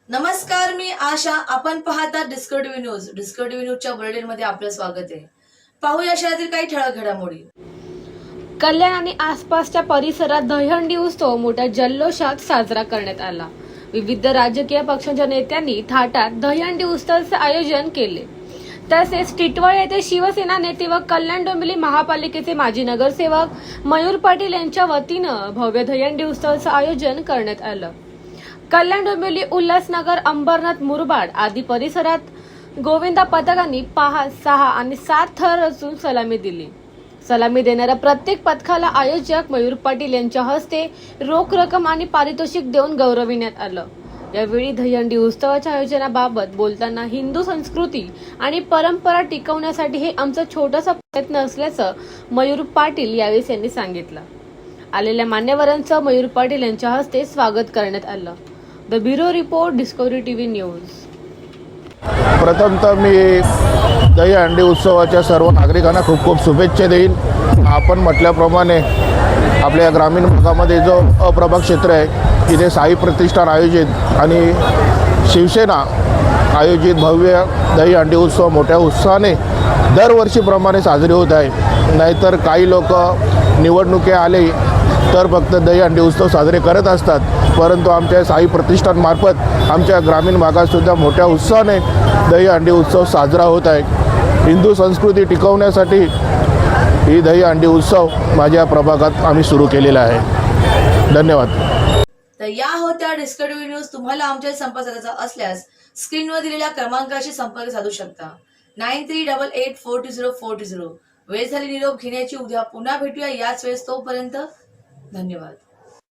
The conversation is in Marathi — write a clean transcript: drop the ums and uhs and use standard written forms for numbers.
नमस्कार, मी आशा. आपण पाहता डिस्कवर टीव्ही न्यूज. डिस्कवर टीव्ही न्यूजच्या बुलेटिन मध्ये आपलं स्वागत आहे. पाहूया शहरातील काही ठळक घडामोडी. कल्याण आणि आसपासच्या परिसरात दहीहंडी उत्सव मोठ्या जल्लोषात साजरा करण्यात आला. विविध राजकीय पक्षांच्या नेत्यांनी थाटात दहीहंडी उत्सवाचे आयोजन केले. तसेच टिटवाळा येथे शिवसेना नेते व कल्याण डोंबिवली महापालिकेचे माजी नगरसेवक मयूर पाटील यांच्या वतीनं भव्य दहीहंडी उत्सवाचं आयोजन करण्यात आलं. कल्याण डोंबिवली, उल्हासनगर, अंबरनाथ, मुरबाड आदी परिसरात गोविंदा पथकांनी 5, 6 आणि 7 थर रचून सलामी दिली. सलामी देणाऱ्या प्रत्येक पथकाला आयोजक मयूर पाटील यांच्या हस्ते रोख रक्कम आणि पारितोषिक देऊन गौरविण्यात आलं. यावेळी दहीहंडी उत्सवाच्या आयोजनाबाबत बोलताना हिंदू संस्कृती आणि परंपरा टिकवण्यासाठी हे आमचा छोटासा प्रयत्न असल्याचं मयूर पाटील यावेळी यांनी सांगितलं. आलेल्या मान्यवरांचं मयूर पाटील यांच्या हस्ते स्वागत करण्यात आलं. The bureau report, discovery TV news. प्रथमतः मी दहीहंडी उत्सवाच्या सर्व नागरिकांना खूप खूप शुभेच्छा देईन. आपण म्हटल्याप्रमाणे आपल्या ग्रामीण भागामध्ये जो अप्रभाग क्षेत्र आहे तिथे साई प्रतिष्ठान आयोजित आणि शिवसेना आयोजित भव्य दहीहंडी उत्सव मोठ्या उत्साहाने दरवर्षीप्रमाणे साजरी होत आहे. नाहीतर काही लोक निवडणुकी आले तर फक्त दहीहंडी उत्सव साजरे करत असतात, परंतु आमच्या साई प्रतिष्ठानमार्फत आमच्या ग्रामीण भागातसुद्धा मोठ्या उत्साहाने दहीहंडी उत्सव साजरा होत आहे. हिंदू संस्कृती टिकवण्यासाठी ही दहीहंडी उत्सव माझ्या प्रभागात आम्ही सुरू केलेला आहे. धन्यवाद. तर या होत्या डिस्कवर टीव्ही न्यूज. तुम्हाला आमच्या संपर्क साधायचा असल्यास स्क्रीनवर दिलेल्या क्रमांकाशी संपर्क साधू शकता. 9388420420. वेळ झाली निरोप घेण्याची. उद्या पुन्हा भेटूया याच वेळेस. तोपर्यंत धन्यवाद.